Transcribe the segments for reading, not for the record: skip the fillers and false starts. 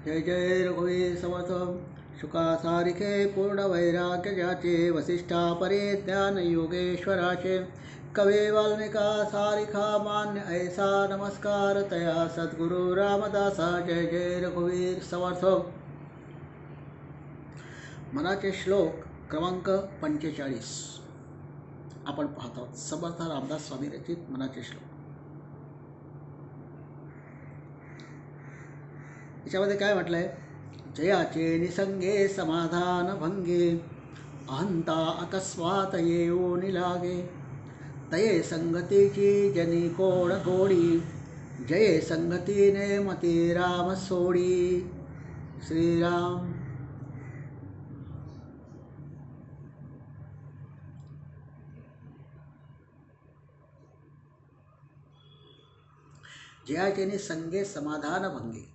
जय जय रघुवीर समर्थ शुकासारिखे पूर्ण वैराग्य ज्याचे वसिष्ठा परे ज्ञान योगेश्वराचे कवे वाल्मिका सारिखा मान्य ऐसा नमस्कार तया सद्गुरु रामदासा जय जय रघुवीर समर्थ। मनाचे श्लोक क्रमांक 45 आपण पाहतो। समर्थ रामदास स्वामी रचित मनाचे श्लोक। याच्यामध्ये काय म्हटलंय? जयाचे निसंगे समाधान भंगे अहंता अकस्मात येऊन लागे तये संगतीची जनी कोण गोडी जये संगतीने मती राम सोडी। श्रीराम। जयाचे निसंगे समाधान भंगे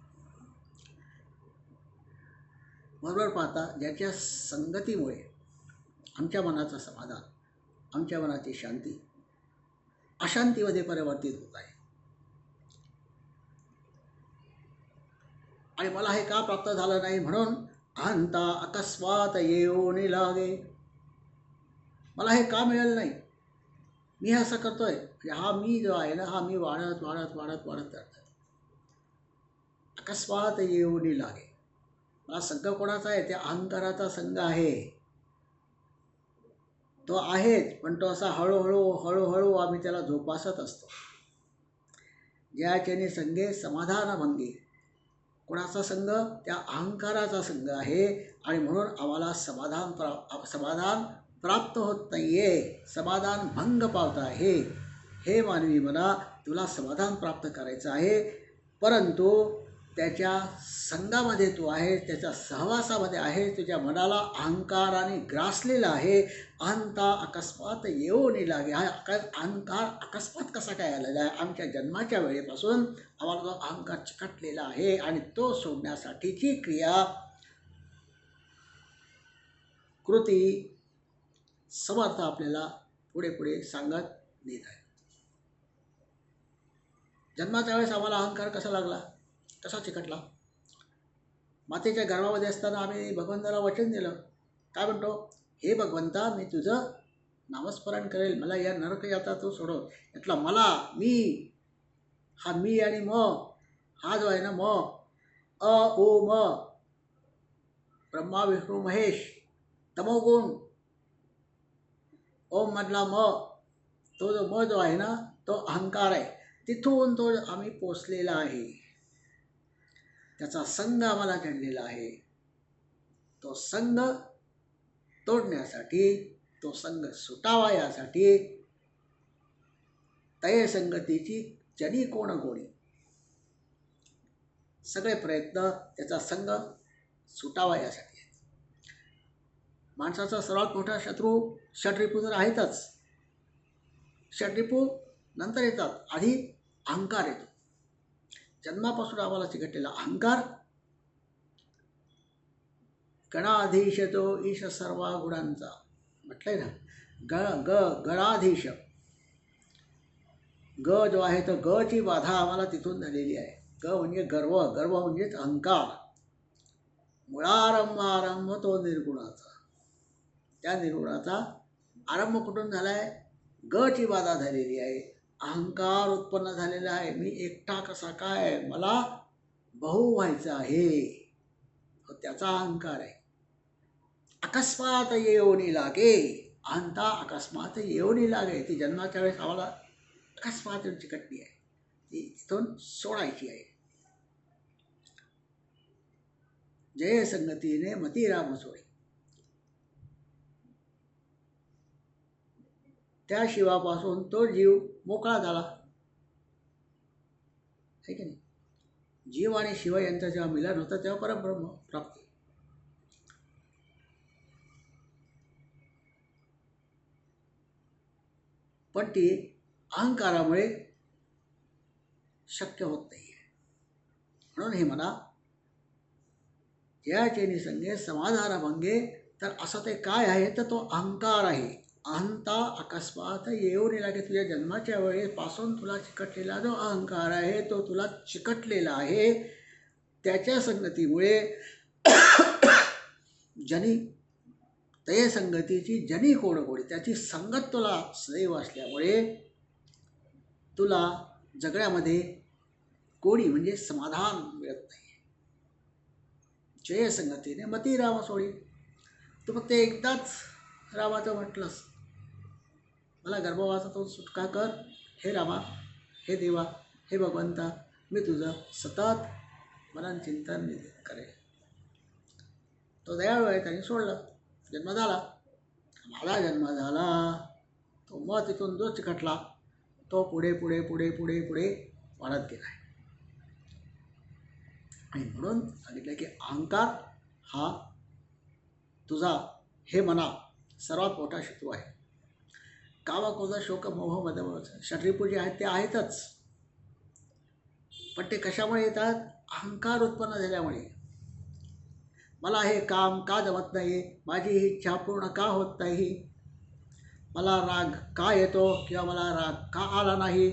बरोबर पाहता, ज्याच्या संगतीमुळे आमच्या मनाचं समाधान, आमच्या मनाची शांती अशांतीमध्ये परिवर्तित होत आहे। आणि मला हे का प्राप्त झालं नाही म्हणून अहंता अकस्मात येऊन लागे, मला हे का मिळालं नाही, मी असं करतोय, हा मी जो आहे ना, हा मी वाढत वाढत वाढत वाढत जातो। अकस्मात येऊन लागे, हा संघ कोणाचा आहे? त्या अहंकाराचा संघ आहे। तो आहेच, पण तो असा हळूहळू हळूहळू आम्ही त्याला जोपासत असतो। ज्याचे संघे समाधान भंगे, कोणाचा संघ? त्या अहंकाराचा संघ आहे। आणि म्हणून आम्हाला समाधान प्राप्त होत नाहीये, समाधान भंग पावत आहे। हे मानवी मना, तुला समाधान प्राप्त करायचं आहे, परंतु त्याच्या संघामध्ये तू आहे, त्याच्या सहवासामध्ये आहे, तुझ्या मनाला अहंकाराने ग्रासलेला आहे। अहंता अकस्मात येऊन लागे, हा अहंकार अकस्मात कसा काय आलेला आहे? आमच्या जन्माच्या वेळेपासून आम्हाला तो अहंकार चिकटलेला आहे आणि तो सोडण्यासाठीची क्रिया कृती समर्थ आपल्याला पुढे पुढे सांगत नेत आहे। जन्माच्या वेळेस आम्हाला अहंकार कसा लागला, कसा चिकटला? मातेच्या गर्भामध्ये असताना आम्ही भगवंताला वचन दिलं, काय म्हणतो? हे भगवंता, मी तुझं नामस्मरण करेल, मला या नरक यात्रा तू सोडव। यातला मला, मी, हा मी आणि म, हा जो आहे ना म, अ ओ म, ब्रह्मा विष्णू महेश, तमोगुण, ओम मधला म, तो जो म जो आहे ना, तो अहंकार आहे। तिथून तो आम्ही पोचलेला आहे, त्याचा संघ आम्हाला जडलेला आहे। तो संघ तोडण्यासाठी, तो संघ सुटावा यासाठी तये संगतीची जनी कोण गोडी, सगळे प्रयत्न त्याचा संघ सुटावा यासाठी आहेत। माणसाचा सर्वात मोठा शत्रू षड्रिपू तर आहेतच, षड्रिपू नंतर येतात, आधी अहंकार येतो। जन्मापासून आम्हाला चिकटलेला अहंकार, गणाधीश तो ईश सर्व गुणांचा म्हटलंय ना, गणाधीश, ग जो आहे तो ग ची बाधा आम्हाला तिथून झालेली आहे। ग म्हणजे गर्व, गर्व म्हणजेच अहंकार। मुळारंभ आरंभ तो निर्गुणाचा, त्या निर्गुणाचा आरंभ कुठून झालाय? ग ची बाधा झालेली आहे, अहंकार उत्पन्न झालेला आहे। मी एकटा कसा काय, मला बहु व्हायचं आहे, त्याचा अहंकार आहे। अकस्मात येऊनी लागे, अहंता अकस्मात येऊनी लागे, ती जन्माच्या वेळेस आम्हाला अकस्मात चिकटली आहे, ती तिथून सोडायची आहे। जय संगतीने मती राम सोडी, त्या शिवापासून तो जीव मोकळा झाला, है की नाही? जीव आणि शिव यांचं जेव्हा मिलन होतं तेव्हा परब्रह्म प्राप्ती। पण ती अहंकारामुळे शक्य होत नाही आहे। म्हणून हे म्हणा, ज्याचे निसंगे समाधान भंगे, तर असं ते काय आहे? तर तो अहंकार आहे। अहंता अकस्मात येऊन लागे, तुझ्या जन्माच्या वेळेपासून तुला चिकटलेला जो अहंकार आहे तो तुला चिकटलेला आहे। त्याच्या संगतीमुळे जनी तये संगतीची जनी कोडकोडी, त्याची संगत तुला सदैव असल्यामुळे तुला जगण्यामध्ये कोडी म्हणजे समाधान मिळत नाही. जय संगतीने मती राम सोडी. तू फक्त एकदाच रामाचं म्हटलंस, मला गर्भवासातून सुटका कर हे रामा, हे देवा, हे भगवंता, मी तुझं सतत मनन चिंतन करेन. तो दयाळू आहे, त्याने सोडलं. जन्म झाला, माझा जन्म झाला, तो मग तिथून जो चिकटला तो पुढे पुढे पुढे पुढे पुढे वाढत गेला आहे. आणि म्हणून सांगितलं की अहंकार हा तुझा हे मना सर्वात मोठा शत्रू आहे. काम क्रोध शोक मोह मद षड्रिपू जे आहेत ते आहेतच, पण ते कशामुळे येतात? अहंकार उत्पन्न झाल्यामुळे. मला हे काम का जमत नाही, माझी ही इच्छा पूर्ण का होत नाही, मला राग का येतो किंवा मला राग का आला नाही,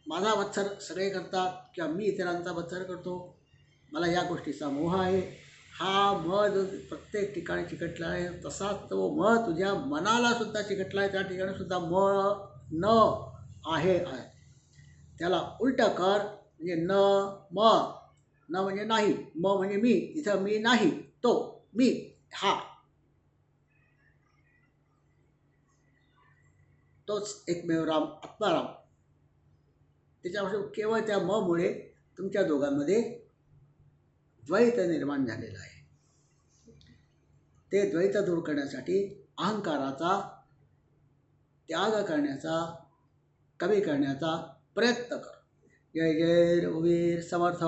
माझा वत्सर सगळे करतात किंवा मी इतरांचा वत्सर करतो, मला या गोष्टीचा मोह आहे. हा मह जो प्रत्येक ठिकाणी चिकटला आहे, तसाच तो मह तुझ्या मनाला सुद्धा चिकटला आहे. त्या ठिकाणी सुद्धा म न आहे. त्याला उलट कर, म्हणजे न म. न म्हणजे नाही, म म्हणजे मी. इथं मी नाही, तो मी, हा तोच एकमेव राम, आत्माराम. त्याच्यापासून केवळ त्या म मुळे तुमच्या दोघांमध्ये द्वैत निर्माण झालेला आहे. ते द्वैत दूर करण्यासाठी अहंकाराचा त्याग करण्याचा, कमी करण्याचा प्रयत्न कर. जय जय रघुवीर समर्थ.